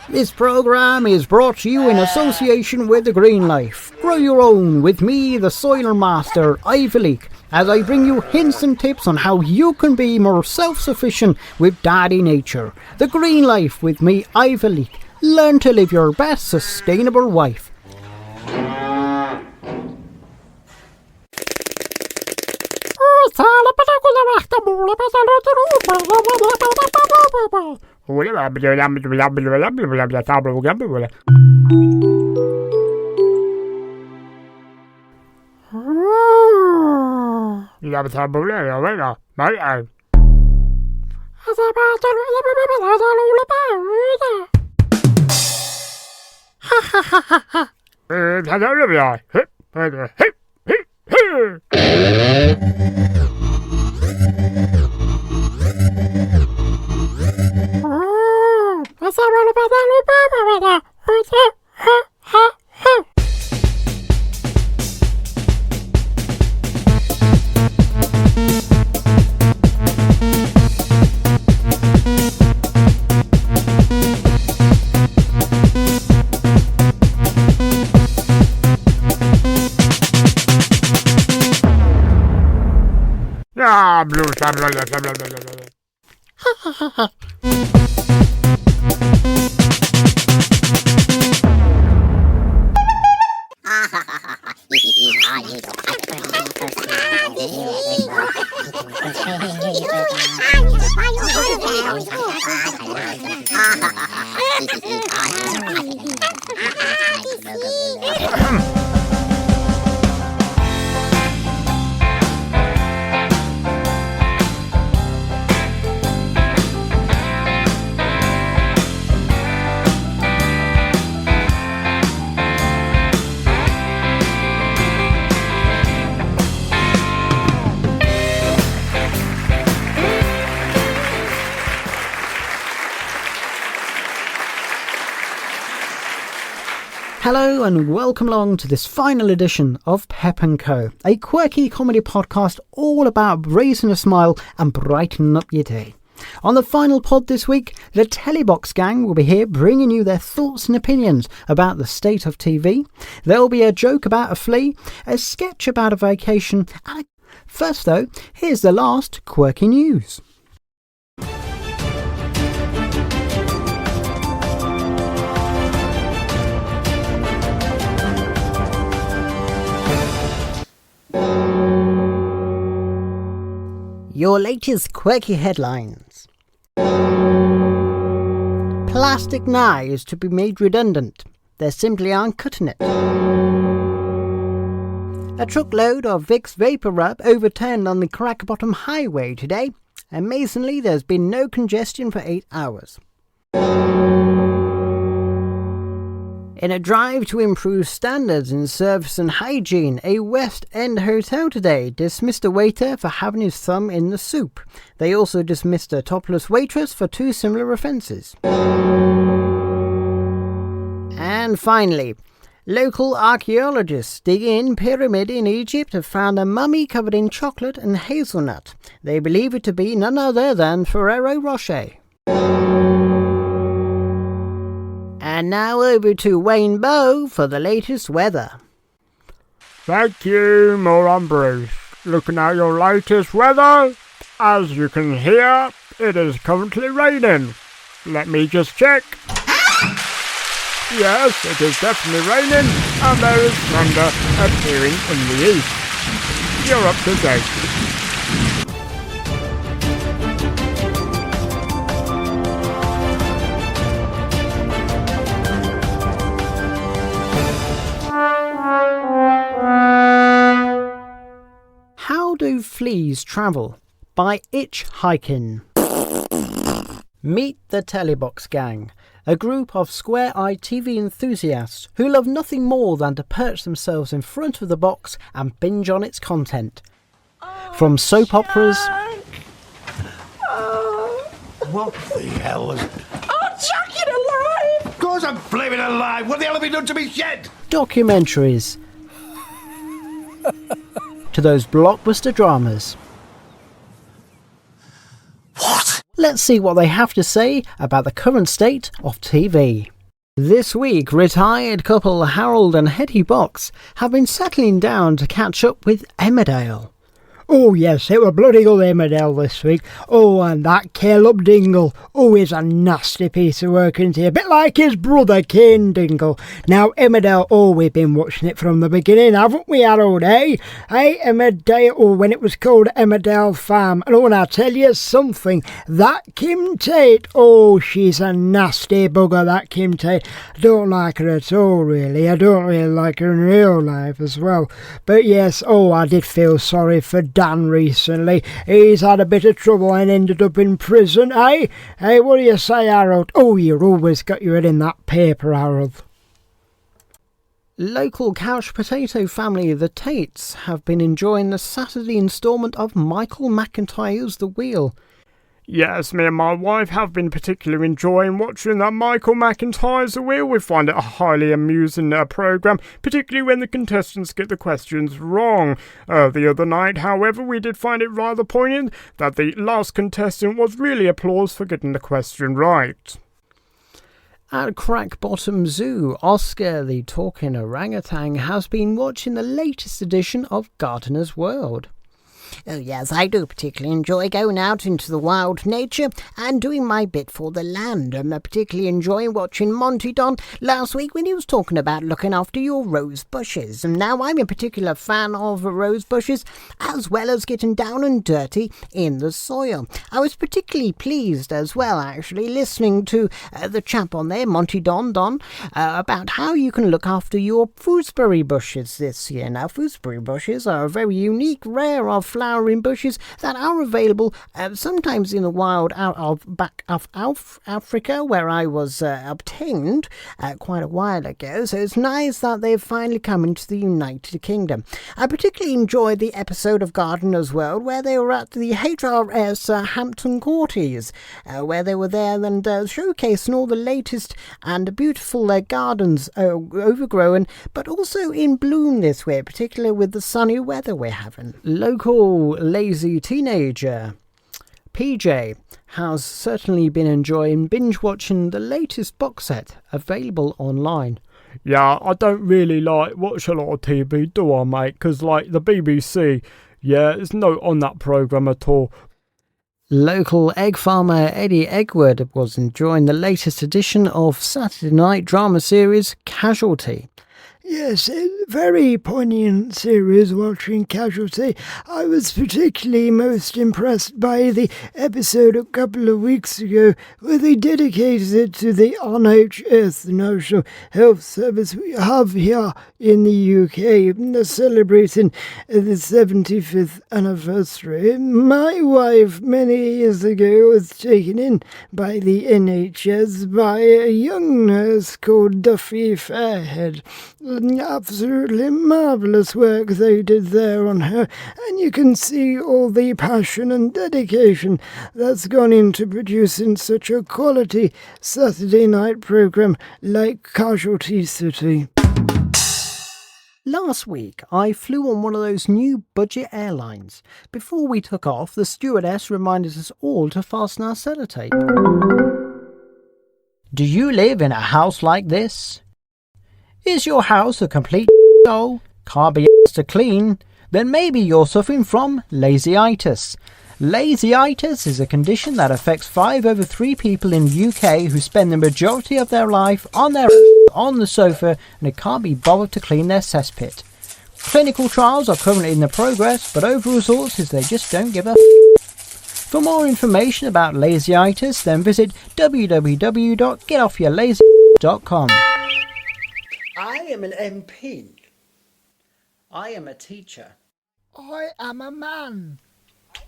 This programme is brought to you in association with The Green Life. Grow your own with me, the Soiler Master, Ivalik, as I bring you hints and tips on how you can be more self-sufficient with Daddy Nature. The Green Life with me, Ivalik. Learn to live your best sustainable life. Hello and welcome along to this final edition of Pepp & Co, a quirky comedy podcast all about raising a smile and brightening up your day. On the final pod this week, the Telebox gang will be here bringing you their thoughts and opinions about the state of TV. There will be a joke about a flea, a sketch about a vacation, and first though, here's the last quirky news. Your latest quirky headlines. Plastic knives to be made redundant. They simply aren't cutting it. A truckload of Vicks Vapor Rub overturned on the Crackbottom Highway today. Amazingly, there's been no congestion for 8 hours. In a drive to improve standards in service and hygiene, a West End hotel today dismissed a waiter for having his thumb in the soup. They also dismissed a topless waitress for 2 similar offences. And finally, local archaeologists digging in pyramid in Egypt have found a mummy covered in chocolate and hazelnut. They believe it to be none other than Ferrero Rocher. And now over to Wayne Bow for the latest weather. Thank you, Moron Bruce. Looking at your latest weather, as you can hear, it is currently raining. Let me just check. Yes, it is definitely raining, and there is thunder appearing in the east. You're up to date. How do fleas travel? By hitchhiking. Meet the Telebox gang, a group of square-eyed TV enthusiasts who love nothing more than to perch themselves in front of the box and binge on its content. From soap operas... What the hell is... Oh, Chuck, it alive! Of course I'm flaming alive! What the hell have you done to me shit? Documentaries. To those blockbuster dramas. What? Let's see what they have to say about the current state of TV. This week, retired couple Harold and Hetty Box have been settling down to catch up with Emmerdale. Oh yes, it were bloody good Emmerdale this week. Oh, and that Caleb Dingle. Oh, he's a nasty piece of work, isn't he? A bit like his brother, Kane Dingle. Now, Emmerdale, oh, we've been watching it from the beginning, haven't we, Harold, eh? Hey, Emmerdale, oh, when it was called Emmerdale Farm. And oh, and I'll tell you something, that Kim Tate, oh, she's a nasty bugger, that Kim Tate. I don't like her at all, really. I don't really like her in real life as well. But yes, oh, I did feel sorry for Dan recently. He's had a bit of trouble and ended up in prison, eh? Hey, what do you say, Harold? Oh, you've always got your head in that paper, Harold. Local couch potato family the Tates have been enjoying the Saturday instalment of Michael McIntyre's The Wheel. Yes, me and my wife have been particularly enjoying watching that Michael McIntyre's The Wheel. We find it a highly amusing programme, particularly when the contestants get the questions wrong. The other night, however, we did find it rather poignant that the last contestant was really applauded for getting the question right. At Crackbottom Zoo, Oscar, the talking orangutan, has been watching the latest edition of Gardener's World. Oh yes, I do particularly enjoy going out into the wild nature and doing my bit for the land. I'm particularly enjoying watching Monty Don last week when he was talking about looking after your rose bushes. And now I'm a particular fan of rose bushes as well as getting down and dirty in the soil. I was particularly pleased as well, actually, listening to the chap on there, Monty Don, about how you can look after your gooseberry bushes this year. Now, gooseberry bushes are a very unique, rare of flowering bushes that are available sometimes in the wild out of back of Africa, where I was obtained quite a while ago. So it's nice that they've finally come into the United Kingdom. I particularly enjoyed the episode of Gardener's World where they were at the HRS Hampton Courties, where they were there and showcasing all the latest and beautiful gardens overgrown, but also in bloom this way, particularly with the sunny weather we're having. Local lazy teenager PJ has certainly been enjoying binge watching the latest box set available online. Yeah, I don't really watch a lot of TV, do I, mate? Because the BBC, yeah, there's no on that programme at all. Local egg farmer Eddie Eggwood was enjoying the latest edition of Saturday night drama series Casualty. Yes, a very poignant series watching Casualty. I was particularly most impressed by the episode a couple of weeks ago where they dedicated it to the NHS, the National Health Service we have here in the UK, celebrating the 75th anniversary. My wife many years ago was taken in by the NHS by a young nurse called Duffy Fairhead. Absolutely marvellous work they did there on her, and you can see all the passion and dedication that's gone into producing such a quality Saturday night programme like Casualty City. Last week, I flew on one of those new budget airlines. Before we took off, the stewardess reminded us all to fasten our sellotape. Do you live in a house like this? Is your house a complete hole? Can't be asked to clean? Then maybe you're suffering from lazyitis. Lazyitis is a condition that affects 5 over 3 people in the UK who spend the majority of their life on the sofa and they can't be bothered to clean their cesspit. Clinical trials are currently in the progress, but overall results is they just don't give a For more information about lazyitis, then visit www.getoffyourlazy.com. I am an MP. I am a teacher. I am a man.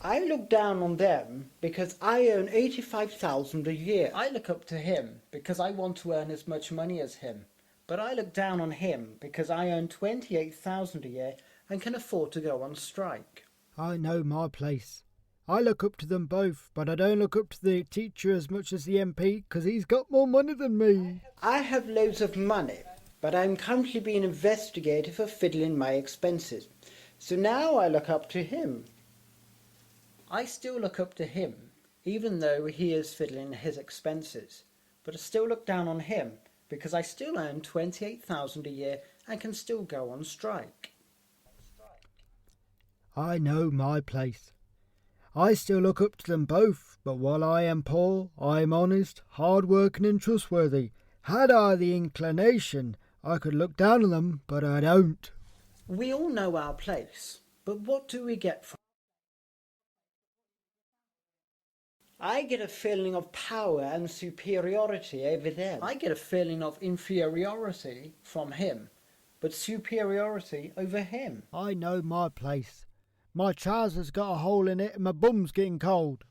I look down on them because I earn 85,000 a year. I look up to him because I want to earn as much money as him. But I look down on him because I earn 28,000 a year and can afford to go on strike. I know my place. I look up to them both, but I don't look up to the teacher as much as the MP because he's got more money than me. I have loads of money, but I'm currently being investigated for fiddling my expenses. So now I look up to him. I still look up to him, even though he is fiddling his expenses. But I still look down on him, because I still earn 28,000 a year and can still go on strike. I know my place. I still look up to them both, but while I am poor, I am honest, hard-working and trustworthy. Had I the inclination, I could look down on them, but I don't. We all know our place, but what do we get from I get a feeling of power and superiority over them. I get a feeling of inferiority from him, but superiority over him. I know my place. My trousers got a hole in it and my bum's getting cold.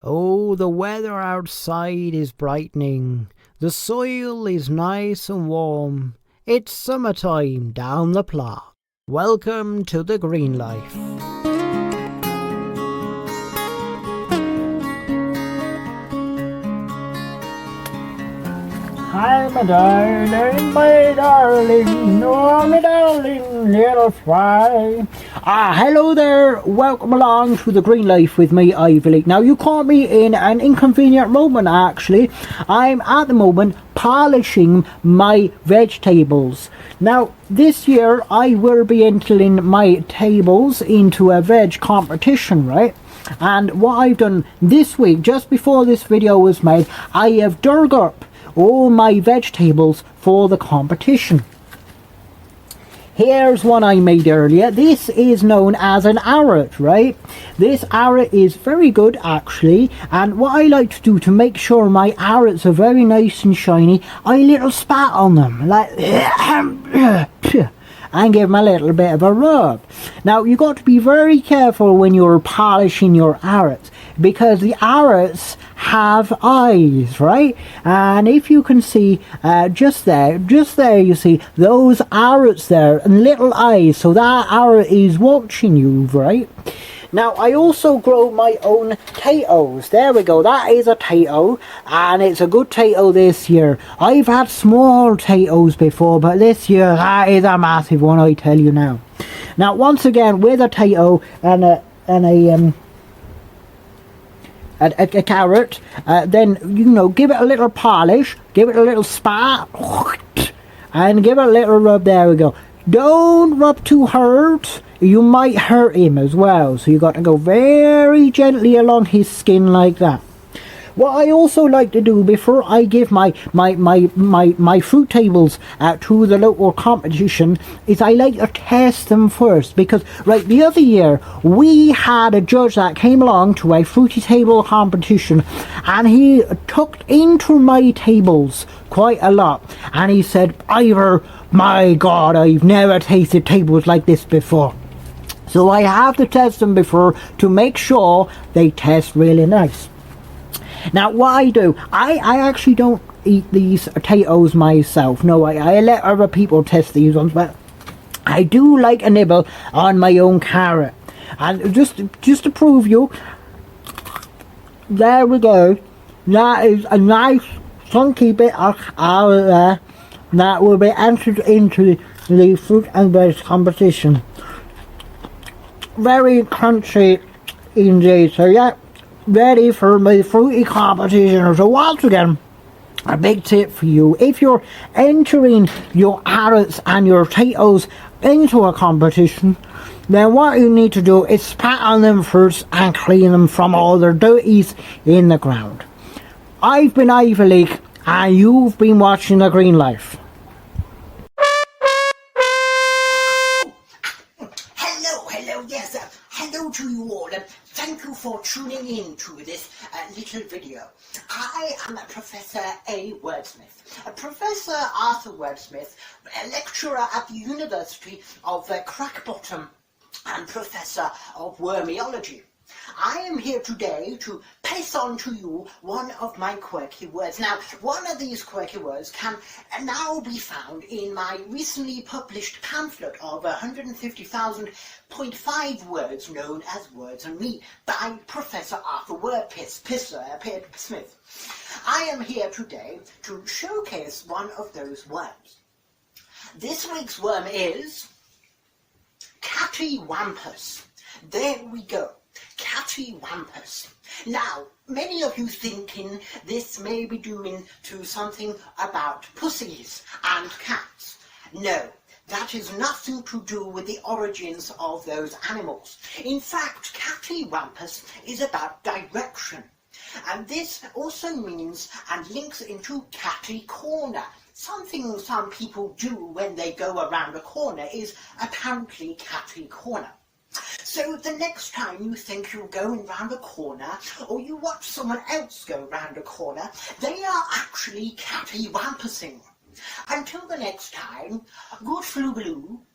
Oh, the weather outside is brightening. The soil is nice and warm. It's summertime down the plot. Welcome to the green life. Hi, my darling, oh, my darling, little fly. Hello there, welcome along to the green life with me, Ivy. Now, you caught me in an inconvenient moment, actually. I'm at the moment polishing my vegetables. Now, this year I will be entering my tables into a veg competition, right? And what I've done this week, just before this video was made, I have dug up all my vegetables for the competition. Here's one I made earlier. This is known as an arrot, right? This arrot is very good, actually, and what I like to do to make sure my arrots are very nice and shiny, I little spat on them, like and give them a little bit of a rub. Now, you got to be very careful when you're polishing your arrots, because the arrots have eyes, right? And if you can see just there you see those arrots there and little eyes, so that arrot is watching you, right? Now, I also grow my own potatoes. There we go, that is a potato, and it's a good potato this year. I've had small potatoes before, but this year that is a massive one, I tell you now. Now, once again, with a potato and a carrot, then, you know, give it a little polish, give it a little spat, and give it a little rub. There we go. Don't rub too hard, you might hurt him as well, so you got to go very gently along his skin like that. What I also like to do before I give my fruit tables to the local competition is I like to test them first, because right, the other year we had a judge that came along to a fruity table competition, and he took into my tables quite a lot, and he said, Ivor, my God, I've never tasted tables like this before. So I have to test them before to make sure they taste really nice. Now, what I do, I actually don't eat these potatoes myself. No, I let other people test these ones, but I do like a nibble on my own carrot. And just to prove you, there we go. That is a nice chunky bit of carrot there that will be entered into the fruit and veg competition. Very crunchy indeed. So yeah, ready for my fruity competition. So once again, a big tip for you: if you're entering your carrots and your potatoes into a competition, then what you need to do is spat on them first and clean them from all their dirties in the ground. I've been Ivy League, and you've been watching The Green Life. Hello, yes, hello to you all, and thank you for tuning in to this little video. I am Professor A. Wordsmith. Professor Arthur Wordsmith, a lecturer at the University of Crackbottom and Professor of Wormiology. I am here today to pass on to you one of my quirky words. Now, one of these quirky words can now be found in my recently published pamphlet of 150,000.5 words known as Words and Me by Professor Arthur Wordsmith. I am here today to showcase one of those words. This week's worm is cattywampus. There we go. Cattywampus. Now, many of you thinking this may be doing to something about pussies and cats. No, that is nothing to do with the origins of those animals. In fact, cattywampus is about direction. And this also means and links into catty corner. Something some people do when they go around a corner is apparently catty corner. So the next time you think you're going round a corner, or you watch someone else go round a corner, they are actually cattywampusing. Until the next time, good flu blue.